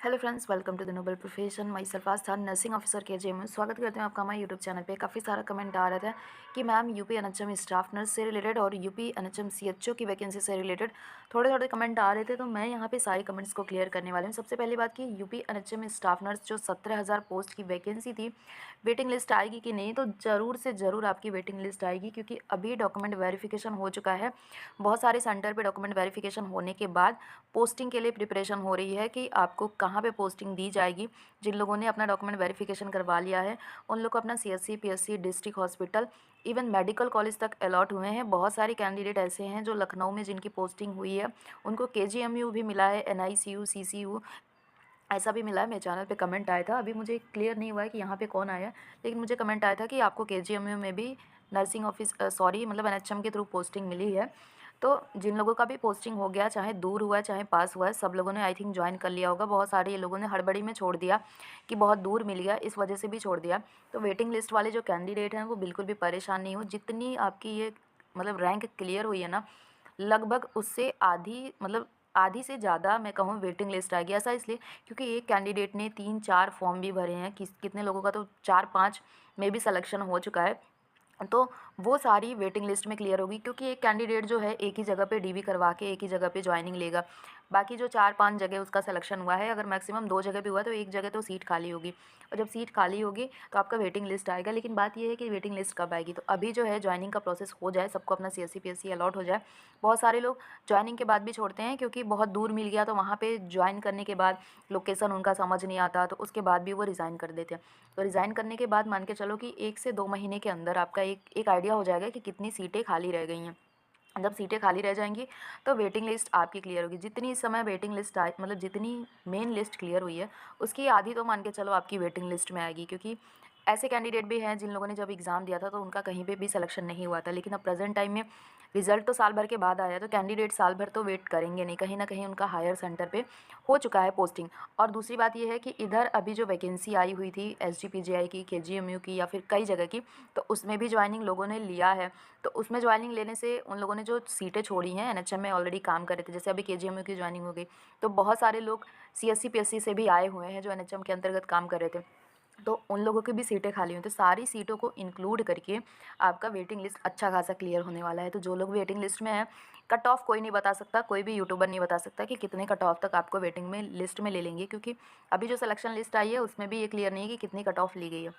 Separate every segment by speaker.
Speaker 1: Hello friends, welcome to the noble profession. Myself Aastha, nursing officer के जे में स्वागत करते हैं आपका हमारे यूट्यूब चैनल पे। काफ़ी सारा कमेंट आ रहा था कि ma'am UP NHM staff nurse से रिलेटेड और यूपी एनएचएम सीएचओ की वैकेंसी से रिलेटेड थोड़े थोड़े कमेंट आ रहे थे, तो मैं यहाँ पे सारे कमेंट्स को क्लियर करने वाले हूँ। सबसे पहली बात कि यूपी एनएचएम स्टाफ नर्स जो 17,000 पोस्ट की वैकेंसी थी, वेटिंग लिस्ट आएगी कि नहीं, तो ज़रूर से ज़रूर आपकी वेटिंग लिस्ट आएगी, क्योंकि अभी डॉक्यूमेंट वेरिफिकेशन हो चुका है। बहुत सारे सेंटर पे डॉक्यूमेंट वेरिफिकेशन होने के बाद पोस्टिंग के लिए प्रिपरेशन हो रही है कि आपको कहाँ पे पोस्टिंग दी जाएगी। जिन लोगों ने अपना डॉक्यूमेंट वेरिफिकेशन करवा लिया है उन लोग को अपना CSC PSC district hospital even medical college तक अलॉट हुए हैं। बहुत सारे कैंडिडेट ऐसे हैं जो लखनऊ में जिनकी पोस्टिंग हुई है, उनको केजीएमयू भी मिला है, एनआईसीयू सीसीयू ऐसा भी मिला है। मेरे चैनल पे कमेंट आया था, अभी मुझे क्लियर नहीं हुआ है कि यहाँ पे कौन आया है, लेकिन मुझे कमेंट आया था कि आपको केजीएमयू में भी नर्सिंग ऑफिस सॉरी मतलब एनएचएम के थ्रू पोस्टिंग मिली है। तो जिन लोगों का भी पोस्टिंग हो गया, चाहे दूर हुआ है चाहे पास हुआ है, सब लोगों ने आई थिंक ज्वाइन कर लिया होगा। बहुत सारे ये लोगों ने हड़बड़ी में छोड़ दिया कि बहुत दूर मिल गया, इस वजह से भी छोड़ दिया। तो वेटिंग लिस्ट वाले जो कैंडिडेट हैं वो बिल्कुल भी परेशान नहीं हो। जितनी आपकी ये मतलब रैंक क्लियर हुई है ना, लगभग उससे आधी मतलब आधी से ज़्यादा मैं कहूँ वेटिंग लिस्ट आएगी। ऐसा इसलिए क्योंकि एक कैंडिडेट ने 3-4 फॉर्म भी भरे हैं, कितने लोगों का तो 4-5 में भी सिलेक्शन हो चुका है। तो वो सारी वेटिंग लिस्ट में क्लियर होगी, क्योंकि एक कैंडिडेट जो है एक ही जगह पे डीवी करवा के एक ही जगह पे ज्वाइनिंग लेगा। बाकी जो 4-5 जगह उसका सिलेक्शन हुआ है, अगर मैक्सिमम 2 जगह भी हुआ तो एक जगह तो सीट खाली होगी, और जब सीट खाली होगी तो आपका वेटिंग लिस्ट आएगा। लेकिन बात ये है कि वेटिंग लिस्ट कब आएगी, तो अभी जो है ज्वाइनिंग का प्रोसेस हो जाए, सबको अपना सीएससी पीएससी अलॉट हो जाए। बहुत सारे लोग ज्वाइनिंग के बाद भी छोड़ते हैं क्योंकि बहुत दूर मिल गया, तो वहाँ पे ज्वाइन करने के बाद लोकेशन उनका समझ नहीं आता, तो उसके बाद भी वो रिज़ाइन कर देते हैं। तो रिज़ाइन करने के बाद मान के चलो कि 1 से 2 महीने के अंदर आपका एक आइडिया हो जाएगा कि कितनी सीटें खाली रह गई हैं। जब सीटें खाली रह जाएंगी तो वेटिंग लिस्ट आपकी क्लियर होगी। जितनी इस समय वेटिंग लिस्ट आई मतलब जितनी मेन लिस्ट क्लियर हुई है, उसकी आधी तो मान के चलो आपकी वेटिंग लिस्ट में आएगी। क्योंकि ऐसे कैंडिडेट भी हैं जिन लोगों ने जब एग्ज़ाम दिया था तो उनका कहीं पे भी सिलेक्शन नहीं हुआ था, लेकिन अब प्रेजेंट टाइम में रिजल्ट तो साल भर के बाद आया, तो कैंडिडेट साल भर तो वेट करेंगे नहीं, कहीं ना कहीं उनका हायर सेंटर पे हो चुका है पोस्टिंग। और दूसरी बात यह है कि इधर अभी जो वैकेंसी आई हुई थी एसजीपीजीआई की, केजीएमयू की या फिर कई जगह की, तो उसमें भी ज्वाइनिंग लोगों ने लिया है। तो उसमें ज्वाइनिंग लेने से उन लोगों ने जो सीटें छोड़ी हैं, एनएचएम में ऑलरेडी काम कर रहे थे, जैसे अभी केजीएमयू की ज्वाइनिंग हो गई, तो बहुत सारे लोग सीएससी पीएससी से भी आए हुए हैं जो एनएचएम के अंतर्गत काम कर रहे थे, तो उन लोगों की भी सीटें खाली हुई। तो सारी सीटों को इंक्लूड करके आपका वेटिंग लिस्ट अच्छा खासा क्लियर होने वाला है। तो जो लोग वेटिंग लिस्ट में हैं, कट ऑफ कोई नहीं बता सकता, कोई भी यूट्यूबर नहीं बता सकता कि कितने कट ऑफ तक आपको वेटिंग में लिस्ट में ले लेंगे, क्योंकि अभी जो सिलेक्शन लिस्ट आई है उसमें भी ये क्लियर नहीं है कि कितनी कट ऑफ ली गई है।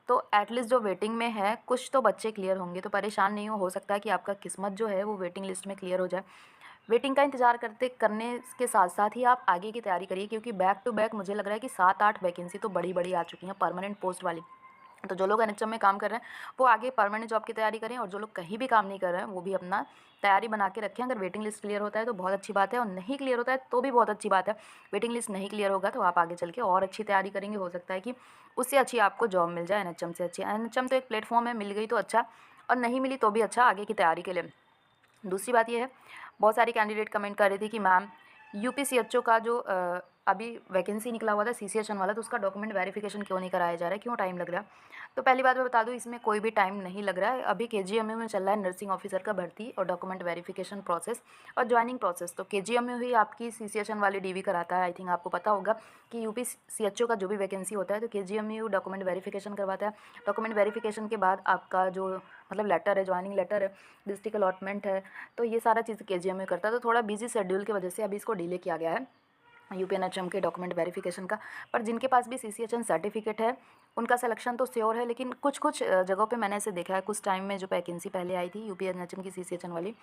Speaker 1: तो एटलीस्ट जो वेटिंग में है कुछ तो बच्चे क्लियर होंगे, तो परेशान नहीं हो सकता है कि आपका किस्मत जो है वो वेटिंग लिस्ट में क्लियर हो जाए। वेटिंग का इंतज़ार करते करने के साथ साथ ही आप आगे की तैयारी करिए, क्योंकि बैक टू बैक मुझे लग रहा है कि 7-8 वैकेंसी तो बड़ी बड़ी आ चुकी हैं परमानेंट पोस्ट वाली। तो जो लोग एनएचएम में काम कर रहे हैं वो आगे परमानेंट जॉब की तैयारी करें, और जो लोग कहीं भी काम नहीं कर रहे हैं वो भी अपना तैयारी बना के रखें। अगर वेटिंग लिस्ट क्लियर होता है तो बहुत अच्छी बात है, और नहीं क्लियर होता है तो भी बहुत अच्छी बात है। वेटिंग लिस्ट नहीं क्लियर होगा तो आप आगे चल के और अच्छी तैयारी करेंगे, हो सकता है कि उससे अच्छी आपको जॉब मिल जाए एनएचएम से अच्छी। एनएचएम तो एक प्लेटफॉर्म है, मिल गई तो अच्छा, और नहीं मिली तो भी अच्छा आगे की तैयारी के लिए। दूसरी बात ये है, बहुत सारी कैंडिडेट कमेंट कर रही थी कि मैम यूपीसीएचओ का जो अभी वैकेंसी निकला हुआ था सीसीएचएन वाला, तो उसका डॉक्यूमेंट वेरिफिकेशन क्यों नहीं कराया जा रहा है, क्यों टाइम लग रहा है। तो पहली बात मैं बता दूं, इसमें कोई भी टाइम नहीं लग रहा है। अभी केजीएमयू में चल रहा है नर्सिंग ऑफिसर का भर्ती और डॉक्यूमेंट वेरिफिकेशन प्रोसेस और ज्वाइनिंग प्रोसेस। तो केजीएमयू ही आपकी सीसीएचएन वाली डीवी कराता है। आई थिंक आपको पता होगा कि यूपीसीएचओ का जो भी वैकेंसी होता है तो केजीएमयू डॉक्यूमेंट वेरिफिकेशन करवाता है। डॉक्यूमेंट वेरिफिकेशन के बाद आपका जो मतलब लेटर है, ज्वाइनिंग लेटर है, डिस्ट्रिक्ट अलॉटमेंट है, तो ये सारा चीज़ केजीएमयू करता है। तो थोड़ा बिजी शेड्यूल की वजह से अभी इसको डिले किया गया है यूपीएनएचएम के डॉक्यूमेंट वेरिफिकेशन का। पर जिनके पास भी सीसीएचएन सर्टिफिकेट है उनका सिलेक्शन तो श्योर है। लेकिन कुछ कुछ जगहों पे मैंने ऐसे देखा है, कुछ टाइम में जो वैकेंसी पहले आई थी यूपीएनएचएम की सीसीएचएन वाली,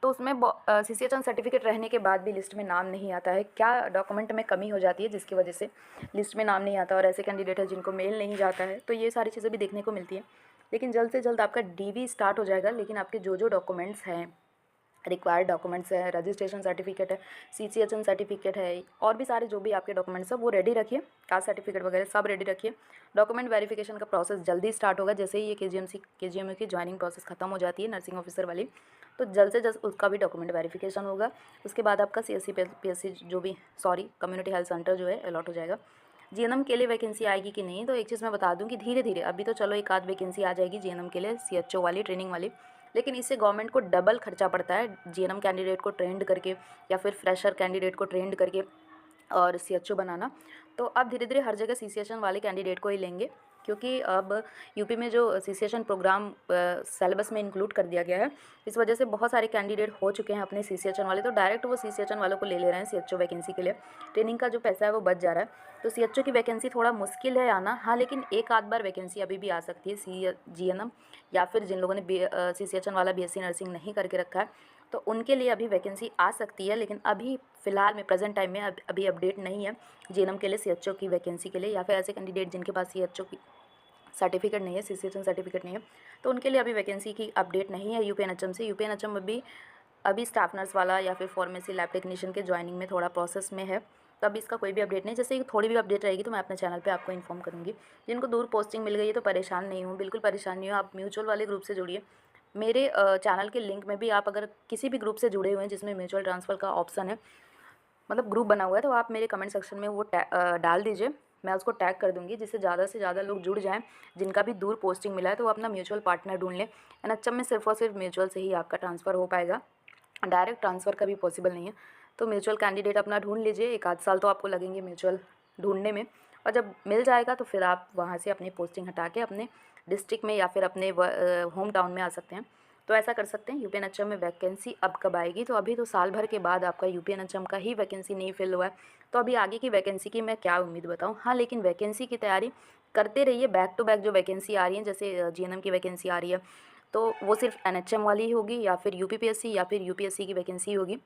Speaker 1: तो उसमें सीसीएचएन सर्टिफिकेट रहने के बाद भी लिस्ट में नाम नहीं आता है। क्या डॉक्यूमेंट में कमी हो जाती है जिसकी वजह से लिस्ट में नाम नहीं आता, और ऐसे कैंडिडेट है जिनको मेल नहीं जाता है, तो ये सारी चीज़ें भी देखने को मिलती है। लेकिन जल्द से जल्द आपका डीवी स्टार्ट हो जाएगा। लेकिन आपके जो जो डॉक्यूमेंट्स हैं, रिक्वायर्ड डॉक्यूमेंट्स है, रजिस्ट्रेशन सर्टिफिकेट है, सीसीएचएन सर्टिफिकेट है, और भी सारे जो भी आपके डॉक्यूमेंट्स हैं वो रेडी रखिए, कास्ट सर्टिफिकेट वगैरह सब रेडी रखिए। डॉक्यूमेंट वेरिफिकेशन का प्रोसेस जल्दी स्टार्ट होगा, जैसे ही ये केजीएमयू की ज्वाइनिंग प्रोसेस खत्म हो जाती है नर्सिंग ऑफिसर वाली, तो जल्द से जल्द उसका भी डॉक्यूमेंट वेरिफिकेशन होगा। उसके बाद आपका सीएससी पीएससी जो भी कम्युनिटी हेल्थ सेंटर जो है अलॉट हो जाएगा। जीएनएम के लिए वैकेंसी आएगी कि नहीं, तो एक चीज़ मैं बता दूं कि धीरे धीरे अभी तो चलो एक आध वैकेंसी आ जाएगी जीएनएम के लिए, सीएचओ वाली ट्रेनिंग वाली, लेकिन इससे गवर्नमेंट को डबल खर्चा पड़ता है जीएनएम कैंडिडेट को ट्रेंड करके या फिर फ्रेशर कैंडिडेट को ट्रेंड करके और सीएचओ बनाना। तो अब धीरे-धीरे हर जगह सीसीएचएन वाले कैंडिडेट को ही लेंगे, क्योंकि अब यूपी में जो सीसीएचएन प्रोग्राम सिलेबस में इंक्लूड कर दिया गया है, इस वजह से बहुत सारे कैंडिडेट हो चुके हैं अपने सीसीएचएन वाले, तो डायरेक्ट वो सीसीएचएन वालों को ले रहे हैं सीएचओ वैकेंसी के लिए। ट्रेनिंग का जो पैसा है वो बच जा रहा है। तो सीएचओ की वैकेंसी थोड़ा मुश्किल है आना, हाँ, लेकिन एक आध बार वैकेंसी अभी भी आ सकती है जीएनएम या फिर जिन लोगों ने सीसीएचएन वाला बीएससी नर्सिंग नहीं करके रखा है, तो उनके लिए अभी वैकेंसी आ सकती है। लेकिन अभी फ़िलहाल में प्रेजेंट टाइम में अभी अपडेट नहीं है जीएनएम के लिए सीएचओ की वैकेंसी के लिए, या फिर ऐसे कैंडिडेट जिनके पास सीएचओ की सर्टिफिकेट नहीं है, सीसीएचएन सर्टिफिकेट नहीं है, तो उनके लिए अभी वैकेंसी की अपडेट नहीं है यूपीएनएचएम से। यूपीएनएचएम अभी स्टाफ नर्स वाला या फिर फार्मेसी लैब टेक्नीशियन के ज्वाइनिंग में थोड़ा प्रोसेस में है, तो अभी इसका कोई भी अपडेट नहीं। जैसे ही थोड़ी भी अपडेट रहेगी तो मैं अपने चैनल पे आपको इन्फॉर्म करूँगी। जिनको दूर पोस्टिंग मिल गई है तो परेशान नहीं हो, बिल्कुल परेशान नहीं हो, आप म्यूचुअल वाले ग्रुप से जुड़िए। मेरे चैनल के लिंक में भी आप अगर किसी भी ग्रुप से जुड़े हुए हैं जिसमें म्यूचुअल ट्रांसफ़र का ऑप्शन है, मतलब ग्रुप बना हुआ है, तो आप मेरे कमेंट सेक्शन में वो डाल दीजिए, मैं उसको टैग कर दूँगी, जिससे ज़्यादा से ज़्यादा लोग जुड़ जाएँ। जिनका भी दूर पोस्टिंग मिला है तो वो अपना म्यूचुअल पार्टनर ढूँढ लें। एनएचएम में सिर्फ़ और सिर्फ म्यूचुअल से ही आपका ट्रांसफ़र हो पाएगा, डायरेक्ट ट्रांसफ़र कभी पॉसिबल नहीं है। तो म्यूचुअल कैंडिडेट अपना ढूँढ लीजिए, 1 आध साल तो आपको लगेंगे म्यूचुअल ढूँढने में, और जब मिल जाएगा तो फिर आप वहाँ से अपनी पोस्टिंग हटा के अपने डिस्ट्रिक्ट में या फिर अपने होम टाउन में आ सकते हैं। तो ऐसा कर सकते हैं। यूपीएनएचएम में वैकेंसी अब कब आएगी, तो अभी तो साल भर के बाद आपका यूपीएनएचएम का ही वैकेंसी नहीं फिल हुआ है, तो अभी आगे की वैकेंसी की मैं क्या उम्मीद बताऊँ। हाँ, लेकिन वैकेंसी की तैयारी करते रहिए, बैक टू बैक जो वैकेंसी आ रही है, जैसे जीएनएम की वैकेंसी आ रही है, तो वो सिर्फ एनएचएम वाली ही होगी या फिर यूपीपीएससी या फिर यूपीएससी की वैकेंसी होगी।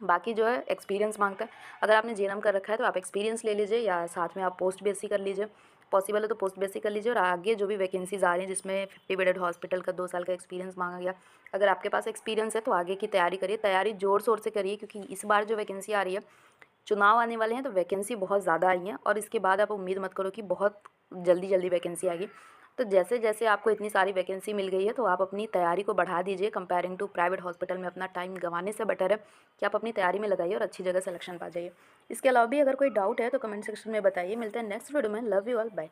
Speaker 1: बाकी जो है एक्सपीरियंस मांगता है। अगर आपने जीएनएम कर रखा है तो आप एक्सपीरियंस ले लीजिए, या साथ में आप पोस्ट बीएससी कर लीजिए, पॉसिबल है तो पोस्ट बीएससी कर लीजिए। और आगे जो भी वैकेंसीज़ आ रही हैं जिसमें 50 बेडेड हॉस्पिटल का 2 साल का एक्सपीरियंस मांगा गया, अगर आपके पास एक्सपीरियंस है तो आगे की तैयारी करिए, तैयारी ज़ोर शोर से करिए, क्योंकि इस बार जो वैकेंसी आ रही है, चुनाव आने वाले हैं तो वैकेंसी बहुत ज़्यादा आई हैं, और इसके बाद आप उम्मीद मत करो कि बहुत जल्दी जल्दी वैकेंसी आएगी। तो जैसे जैसे आपको इतनी सारी वैकेंसी मिल गई है तो आप अपनी तैयारी को बढ़ा दीजिए। कंपेयरिंग टू प्राइवेट हॉस्पिटल में अपना टाइम गंवाने से बेटर है कि आप अपनी तैयारी में लगाइए और अच्छी जगह सिलेक्शन पा जाइए। इसके अलावा भी अगर कोई डाउट है तो कमेंट सेक्शन में बताइए। मिलते हैं नेक्स्ट वीडियो में। Love you all, bye.